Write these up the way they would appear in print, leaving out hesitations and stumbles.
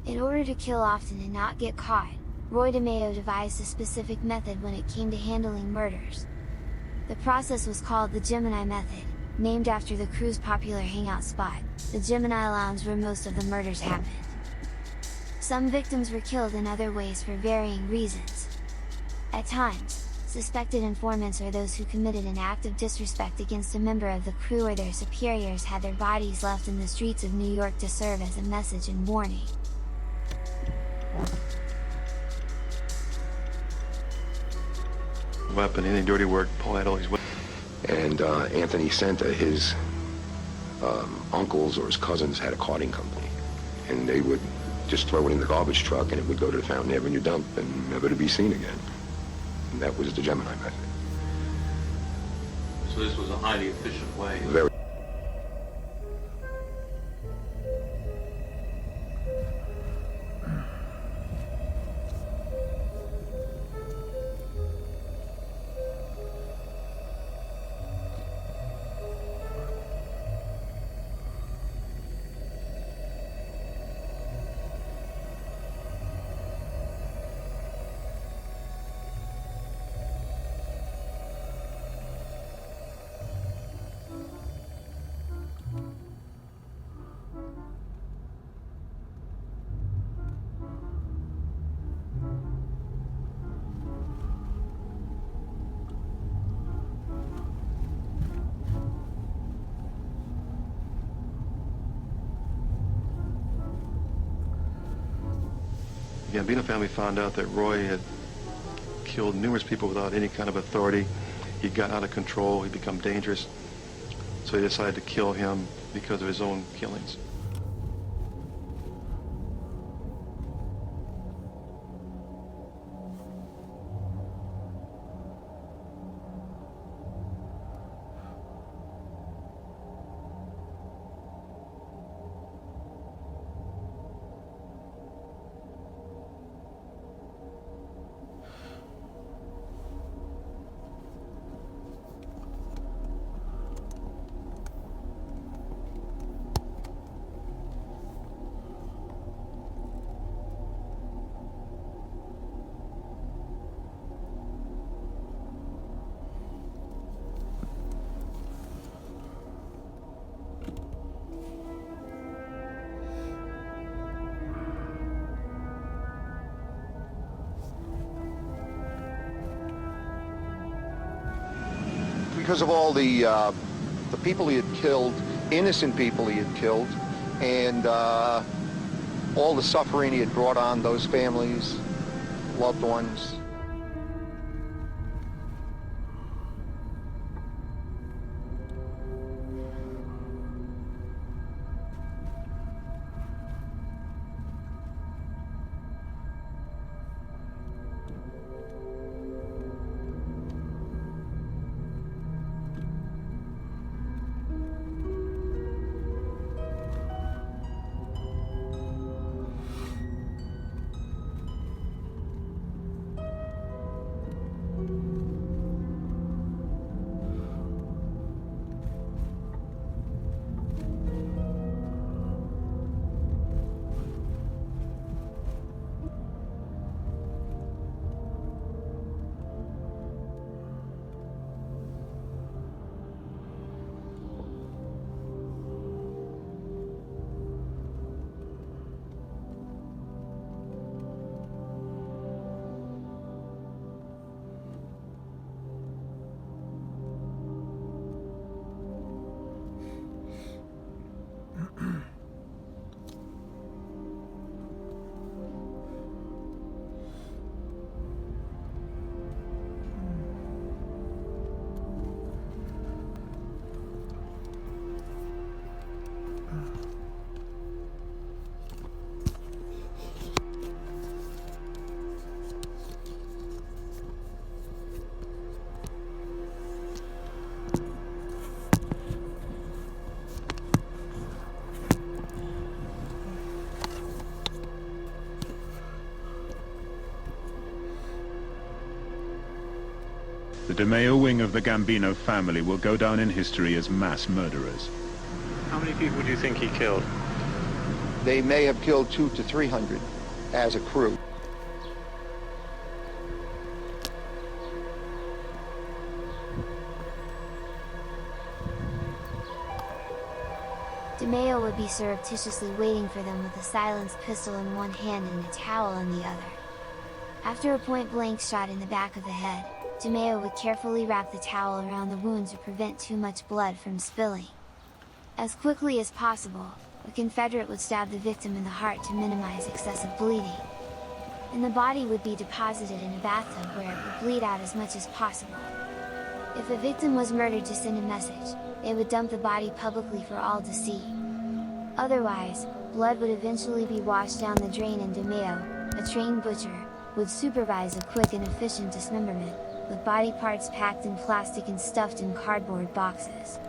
In order to kill often and not get caught, DeMeo devised a specific method when it came to handling murders. The process was called the Gemini Method, named after the crew's popular hangout spot, the Gemini Lounge, where most of the murders happened. Some victims were killed in other ways for varying reasons. At times, suspected informants or those who committed an act of disrespect against a member of the crew or their superiors had their bodies left in the streets of New York to serve as a message and warning. Weapon, any dirty work, Paul had all these weapons. And Anthony Senta, his uncles or his cousins had a carting company, and they would just throw it in the garbage truck and it would go to the Fountain Avenue dump and never to be seen again. And that was the Gemini Method. So this was a highly efficient way. Very. The Gambino family found out that Roy had killed numerous people without any kind of authority. He got out of control, he'd become dangerous, so they decided to kill him because of his own killings. Because of all the people he had killed, innocent people he had killed, and all the suffering he had brought on those families, loved ones. The DeMeo wing of the Gambino family will go down in history as mass murderers. How many people do you think he killed? They may have killed 200 to 300 as a crew. DeMeo would be surreptitiously waiting for them with a silenced pistol in one hand and a towel in the other. After a point-blank shot in the back of the head, DeMeo would carefully wrap the towel around the wound to prevent too much blood from spilling. As quickly as possible, a Confederate would stab the victim in the heart to minimize excessive bleeding. And the body would be deposited in a bathtub where it would bleed out as much as possible. If a victim was murdered to send a message, they would dump the body publicly for all to see. Otherwise, blood would eventually be washed down the drain and DeMeo, a trained butcher, would supervise a quick and efficient dismemberment, with body parts packed in plastic and stuffed in cardboard boxes.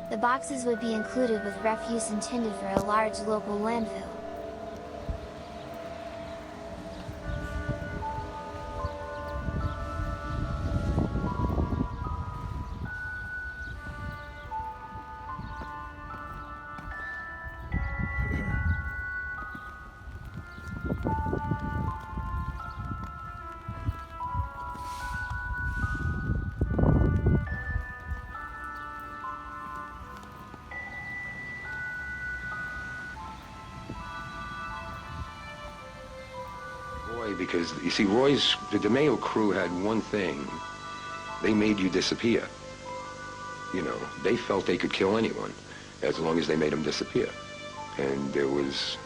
The boxes would be included with refuse intended for a large local landfill. Because, you see, the DeMeo crew had one thing. They made you disappear. You know, they felt they could kill anyone as long as they made them disappear. And there was...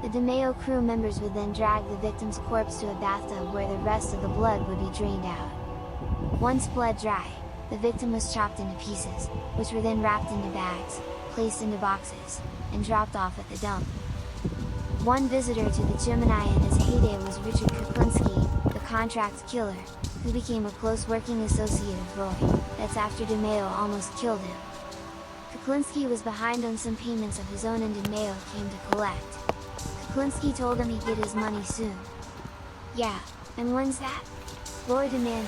The DeMeo crew members would then drag the victim's corpse to a bathtub where the rest of the blood would be drained out. Once bled dry, the victim was chopped into pieces, which were then wrapped into bags, placed into boxes, and dropped off at the dump. One visitor to the Gemini in his heyday was Richard Kuklinski, the contract killer, who became a close working associate of Roy. That's after DeMeo almost killed him. Kuklinski was behind on some payments of his own and DeMeo came to collect. Kuklinski told him he'd get his money soon. "Yeah, and when's that?" Roy demanded.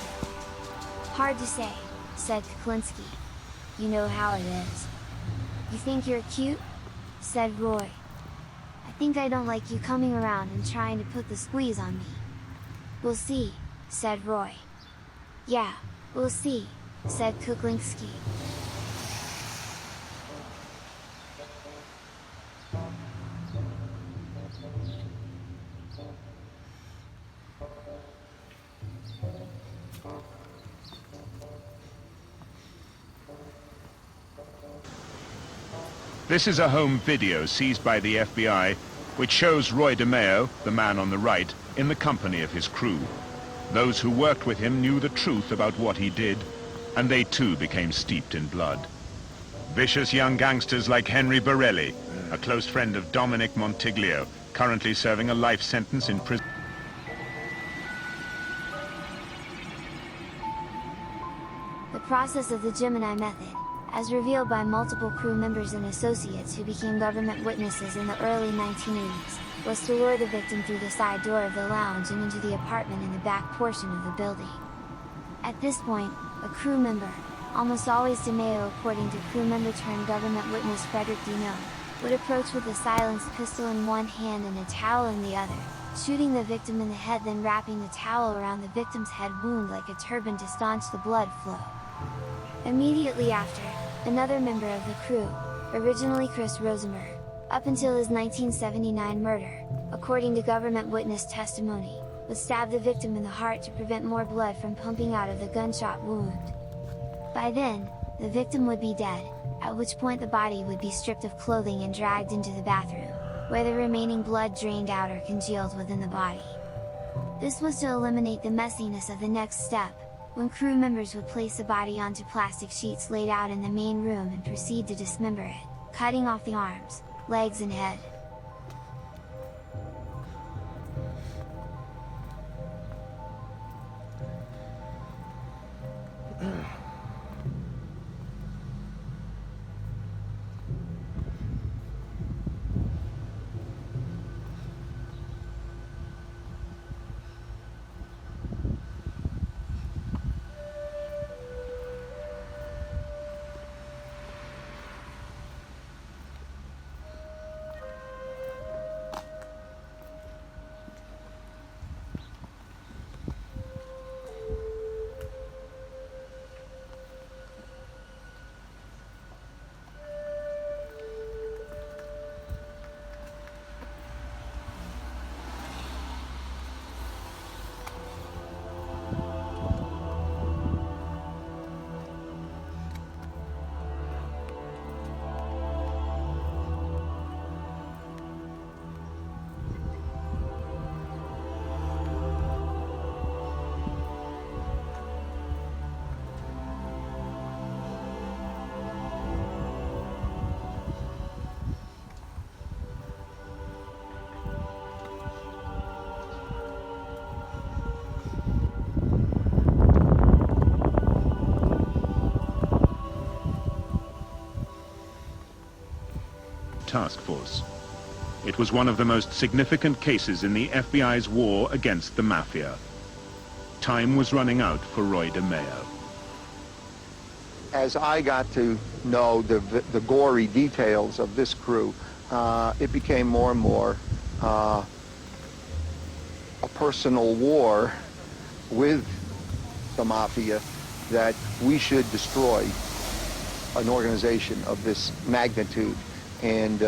"Hard to say," said Kuklinski. "You know how it is." "You think you're cute?" said Roy. "I think I don't like you coming around and trying to put the squeeze on me." "We'll see," said Roy. "Yeah, we'll see," said Kuklinski. This is a home video seized by the FBI, which shows Roy DeMeo, the man on the right, in the company of his crew. Those who worked with him knew the truth about what he did, and they too became steeped in blood. Vicious young gangsters like Henry Borelli, a close friend of Dominic Montiglio, currently serving a life sentence in prison. The process of the Gemini Method, as revealed by multiple crew members and associates who became government witnesses in the early 1980s, was to lure the victim through the side door of the lounge and into the apartment in the back portion of the building. At this point, a crew member, almost always DeMeo according to crew member turned government witness Frederick DiNome, would approach with a silenced pistol in one hand and a towel in the other, shooting the victim in the head, then wrapping the towel around the victim's head wound like a turban to staunch the blood flow. Immediately after, another member of the crew, originally Chris Rosenberg, up until his 1979 murder, according to government witness testimony, would stab the victim in the heart to prevent more blood from pumping out of the gunshot wound. By then, the victim would be dead, at which point the body would be stripped of clothing and dragged into the bathroom, where the remaining blood drained out or congealed within the body. This was to eliminate the messiness of the next step, when crew members would place the body onto plastic sheets laid out in the main room and proceed to dismember it, cutting off the arms, legs and head. task force. It was one of the most significant cases in the FBI's war against the mafia. Time was running out for Roy DeMeo. As I got to know the gory details of this crew, it became more and more a personal war with the mafia, that we should destroy an organization of this magnitude. And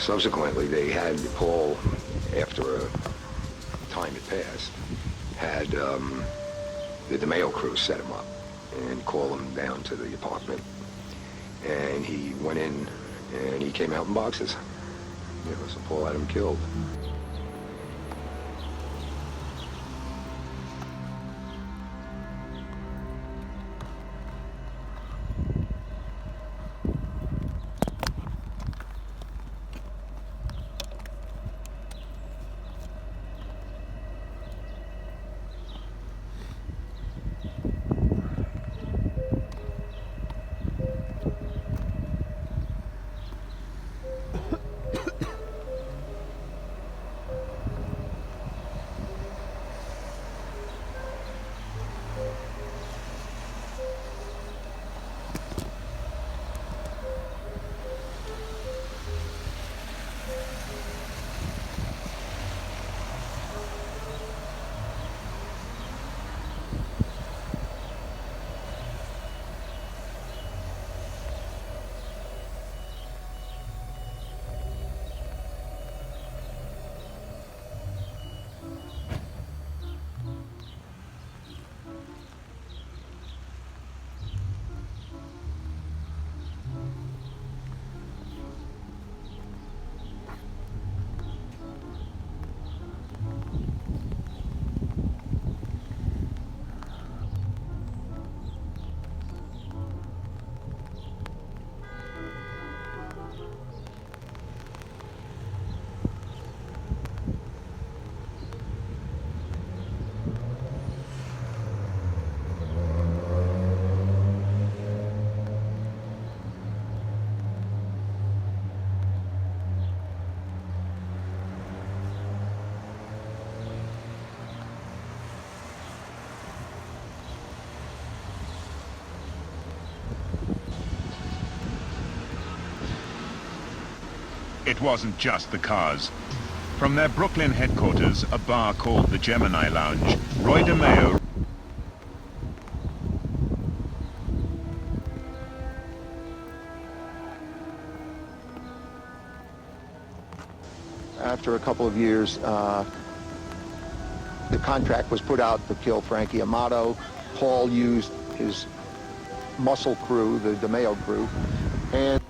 subsequently, they had Paul, after a time had passed, had the DeMeo crew set him up and call him down to the apartment. And he went in and he came out in boxes. You know, so Paul had him killed. It wasn't just the cars. From their Brooklyn headquarters, a bar called the Gemini Lounge, Roy DeMeo After a couple of years, the contract was put out to kill Frankie Amato. Paul used his muscle crew, the DeMeo crew, and